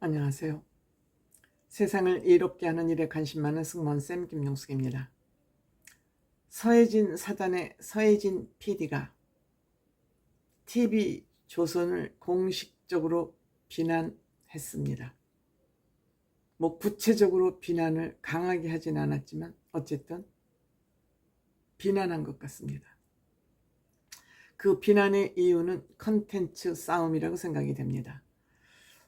안녕하세요. 세상을 이롭게 하는 일에 관심 많은 승무원쌤 김용숙입니다. 서해진 사단의 서해진 PD가 TV조선을 공식적으로 비난했습니다. 구체적으로 비난을 강하게 하진 않았지만 어쨌든 비난한 것 같습니다. 그 비난의 이유는 컨텐츠 싸움이라고 생각이 됩니다.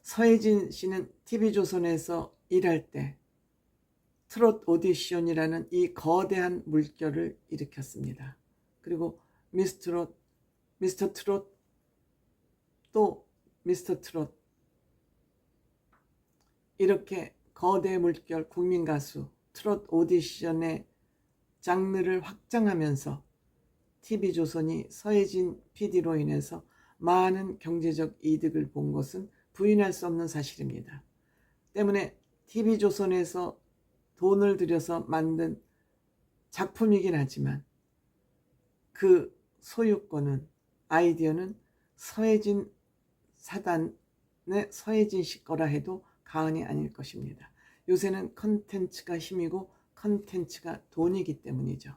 서해진 씨는 TV조선에서 일할 때 트롯 오디션이라는 이 거대한 물결을 일으켰습니다. 그리고 미스터 트롯, 또 미스터 트롯, 이렇게 거대 물결 국민가수 트롯 오디션의 장르를 확장하면서 TV조선이 서해진 PD로 인해서 많은 경제적 이득을 본 것은 부인할 수 없는 사실입니다. 때문에 TV조선에서 돈을 들여서 만든 작품이긴 하지만 그 소유권은, 아이디어는 서해진 사단의 서해진 씨 거라 해도 과언이 아닐 것입니다. 요새는 컨텐츠가 힘이고 컨텐츠가 돈이기 때문이죠.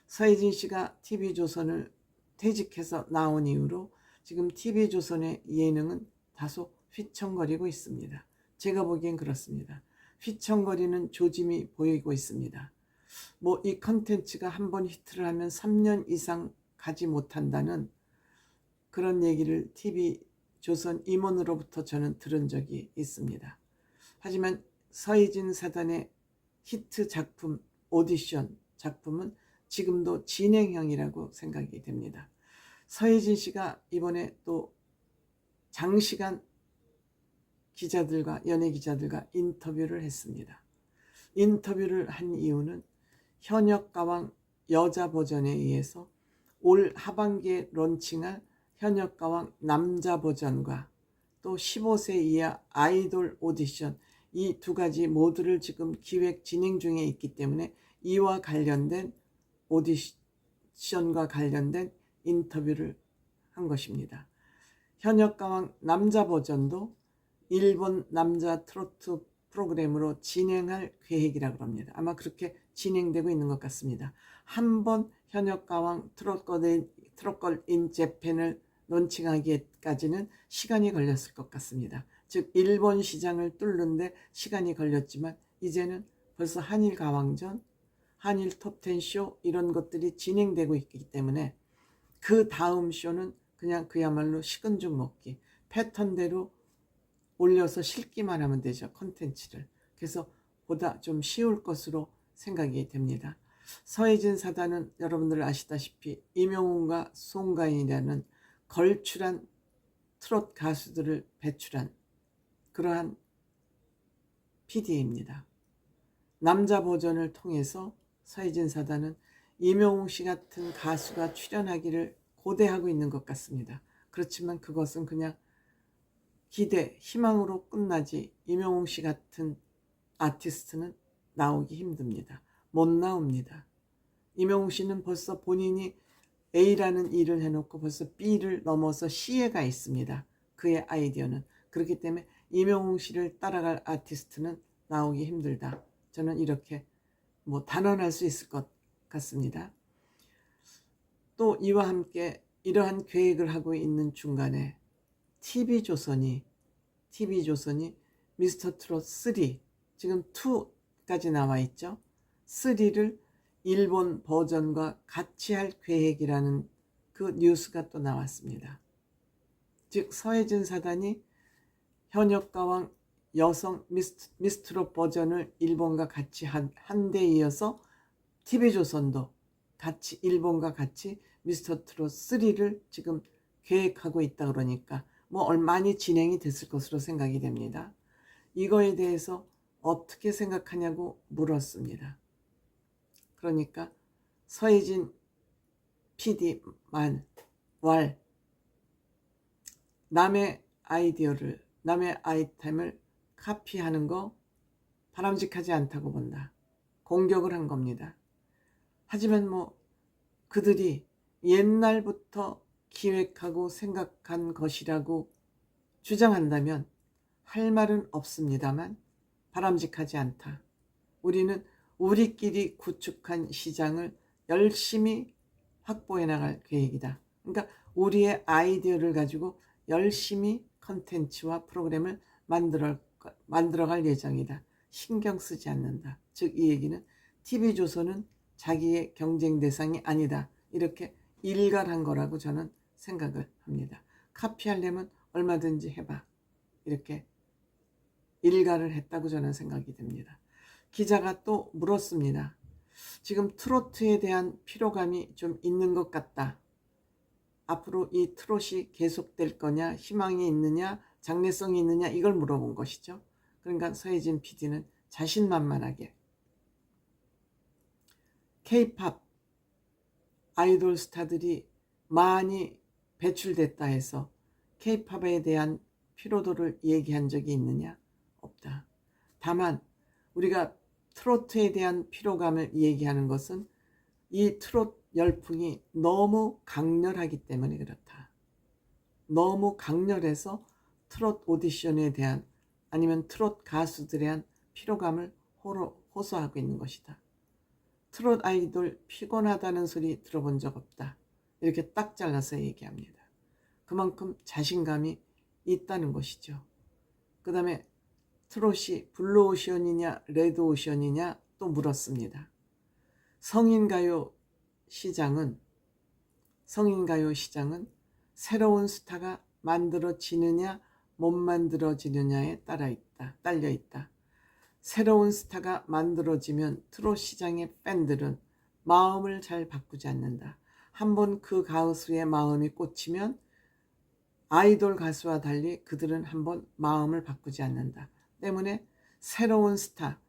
서해진 씨가 TV조선을 퇴직해서 나온 이후로 지금 TV조선의 예능은 다소 휘청거리고 있습니다. 제가 보기엔 그렇습니다. 휘청거리는 조짐이 보이고 있습니다. 이 컨텐츠가 한번 히트를 하면 3년 이상 가지 못한다는 그런 얘기를 TV조선 임원으로부터 저는 들은 적이 있습니다. 하지만 서해진 사단의 히트 작품, 오디션 작품은 지금도 진행형이라고 생각이 됩니다. 서해진 씨가 이번에 또 장시간 기자들과, 연예 기자들과 인터뷰를 했습니다. 인터뷰를 한 이유는 현역가왕 여자 버전에 의해서 올 하반기에 론칭할 현역가왕 남자 버전과 또 15세 이하 아이돌 오디션, 이 두 가지 모두를 지금 기획 진행 중에 있기 때문에 이와 관련된 오디션과 관련된 인터뷰를 한 것입니다. 현역가왕 남자 버전도 일본 남자 트로트 프로그램으로 진행할 계획이라고 합니다. 아마 그렇게 진행되고 있는 것 같습니다. 한번 현역가왕 트롯걸 인 재팬을 론칭하기까지는 시간이 걸렸을 것 같습니다. 즉 일본 시장을 뚫는데 시간이 걸렸지만 이제는 벌써 한일 가왕전, 한일 톱10 쇼 이런 것들이 진행되고 있기 때문에 그 다음 쇼는 그냥 그야말로 식은 죽 먹기, 패턴대로 올려서 실기만 하면 되죠, 콘텐츠를. 그래서 보다 좀 쉬울 것으로 생각이 됩니다. 서해진 사단은 여러분들 아시다시피 임영웅과 송가인이라는 걸출한 트롯 가수들을 배출한 그러한 PD입니다. 남자 버전을 통해서 서해진 사단은 임영웅 씨 같은 가수가 출연하기를 고대하고 있는 것 같습니다. 그렇지만 그것은 그냥 기대, 희망으로 끝나지 임영웅 씨 같은 아티스트는 나오기 힘듭니다. 못 나옵니다. 임영웅 씨는 벌써 본인이 A라는 일을 해놓고 벌써 B를 넘어서 C에 가 있습니다. 그의 아이디어는. 그렇기 때문에 임영웅 씨를 따라갈 아티스트는 나오기 힘들다. 저는 이렇게 단언할 수 있을 것 같습니다. 또 이와 함께 이러한 계획을 하고 있는 중간에 TV조선이 미스터 트롯 3, 지금 2까지 나와 있죠. 3를 일본 버전과 같이 할 계획이라는 그 뉴스가 또 나왔습니다. 즉 서해진 사단이 현역가왕 여성 미스트롯 버전을 일본과 같이 한 데 이어서 TV조선도 같이 일본과 같이 미스터 트롯 3를 지금 계획하고 있다 그러니까 많이 진행이 됐을 것으로 생각이 됩니다. 이거에 대해서 어떻게 생각하냐고 물었습니다. 그러니까 서해진 PD만 남의 아이디어를, 남의 아이템을 카피하는 거 바람직하지 않다고 본다. 공격을 한 겁니다. 하지만 그들이 옛날부터 기획하고 생각한 것이라고 주장한다면 할 말은 없습니다만 바람직하지 않다. 우리는 우리끼리 구축한 시장을 열심히 확보해 나갈 계획이다. 그러니까 우리의 아이디어를 가지고 열심히 컨텐츠와 프로그램을 만들어갈 예정이다. 신경 쓰지 않는다. 즉 이 얘기는 TV조선은 자기의 경쟁 대상이 아니다. 이렇게 일갈한 거라고 저는 생각을 합니다. 카피하려면 얼마든지 해봐. 이렇게 일갈을 했다고 저는 생각이 됩니다. 기자가 또 물었습니다. 지금 트로트에 대한 피로감이 좀 있는 것 같다. 앞으로 이 트롯이 계속될 거냐, 희망이 있느냐, 장래성이 있느냐, 이걸 물어본 것이죠. 그러니까 서혜진 PD는 자신만만하게 K-팝 아이돌 스타들이 많이 배출됐다 해서 K-팝에 대한 피로도를 얘기한 적이 있느냐? 없다. 다만 우리가 트로트에 대한 피로감을 얘기하는 것은 이 트롯 열풍이 너무 강렬하기 때문에 그렇다. 너무 강렬해서 트롯 오디션에 대한 아니면 트롯 가수들에 대한 피로감을 호소하고 있는 것이다. 트롯 아이돌 피곤하다는 소리 들어본 적 없다. 이렇게 딱 잘라서 얘기합니다. 그만큼 자신감이 있다는 것이죠. 그 다음에 트롯이 블루오션이냐 레드오션이냐 또 물었습니다. 성인가요 시장은 새로운 스타가 만들어지느냐 못 만들어지느냐에 딸려 있다. 새로운 스타가 만들어지면 트롯 시장의 팬들은 마음을 잘 바꾸지 않는다. 한번 그 가수의 마음이 꽂히면 아이돌 가수와 달리 그들은 한번 마음을 바꾸지 않는다. 때문에 새로운 스타,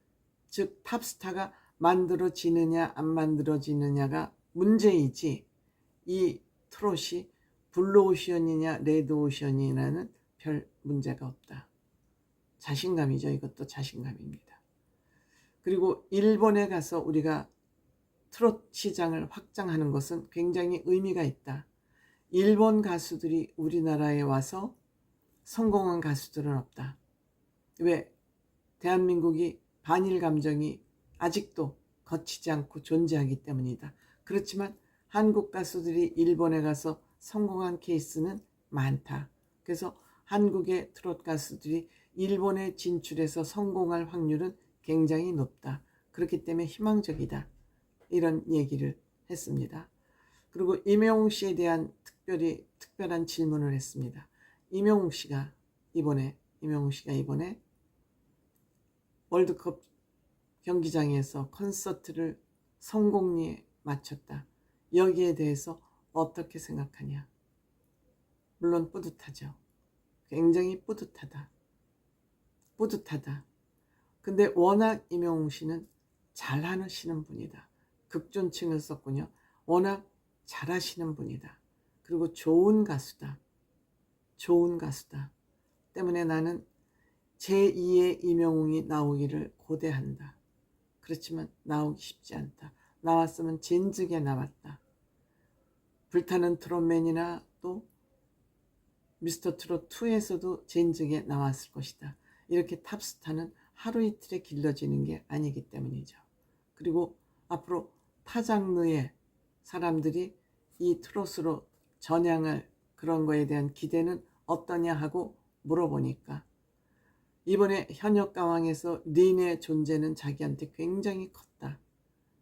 즉 탑스타가 만들어지느냐 안 만들어지느냐가 문제이지 이 트롯이 블루오션이냐 레드오션이냐는 별 문제가 없다. 자신감이죠. 이것도 자신감입니다. 그리고 일본에 가서 우리가 트롯 시장을 확장하는 것은 굉장히 의미가 있다. 일본 가수들이 우리나라에 와서 성공한 가수들은 없다. 왜? 대한민국이 반일 감정이 아직도 거치지 않고 존재하기 때문이다. 그렇지만 한국 가수들이 일본에 가서 성공한 케이스는 많다. 그래서 한국의 트롯 가수들이 일본에 진출해서 성공할 확률은 굉장히 높다. 그렇기 때문에 희망적이다. 이런 얘기를 했습니다. 그리고 임영웅 씨에 대한 특별한 질문을 했습니다. 임영웅 씨가 이번에 월드컵 경기장에서 콘서트를 성공리에 마쳤다. 여기에 대해서 어떻게 생각하냐? 물론 뿌듯하죠. 굉장히 뿌듯하다. 근데 워낙 임영웅 씨는 잘하시는 분이다. 극존칭을 썼군요. 워낙 잘하시는 분이다. 그리고 좋은 가수다. 때문에 나는 제2의 임영웅이 나오기를 고대한다. 그렇지만 나오기 쉽지 않다. 나왔으면 진즉에 나왔다. 불타는 트롯맨이나 또 미스터 트롯 2에서도 진즉에 나왔을 것이다. 이렇게 탑스타는 하루 이틀에 길러지는 게 아니기 때문이죠. 그리고 앞으로 타 장르의 사람들이 이 트롯으로 전향할 그런 거에 대한 기대는 어떠냐 하고 물어보니까 이번에 현역가왕에서 린의 존재는 자기한테 굉장히 컸다.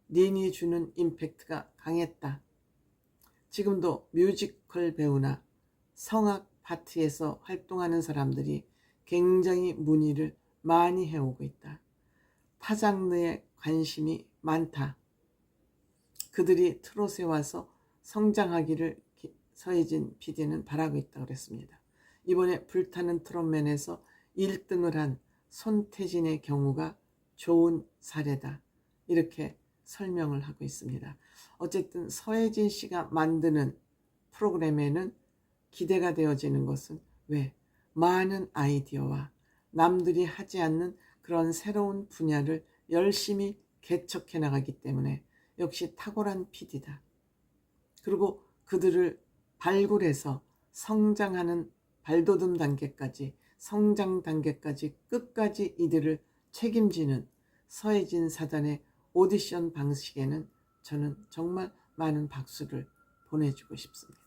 린이 주는 임팩트가 강했다. 지금도 뮤지컬 배우나 성악 파트에서 활동하는 사람들이 굉장히 문의를 많이 해오고 있다. 타 장르에 관심이 많다. 그들이 트롯에 와서 성장하기를 서혜진 PD는 바라고 있다고 그랬습니다. 이번에 불타는 트롯맨에서 1등을 한 손태진의 경우가 좋은 사례다. 이렇게 설명을 하고 있습니다. 어쨌든 서혜진 씨가 만드는 프로그램에는 기대가 되어지는 것은 왜? 많은 아이디어와 남들이 하지 않는 그런 새로운 분야를 열심히 개척해 나가기 때문에 역시 탁월한 PD다. 그리고 그들을 발굴해서 성장하는 발돋움 단계까지, 성장 단계까지 끝까지 이들을 책임지는 서혜진 사단의 오디션 방식에는 저는 정말 많은 박수를 보내주고 싶습니다.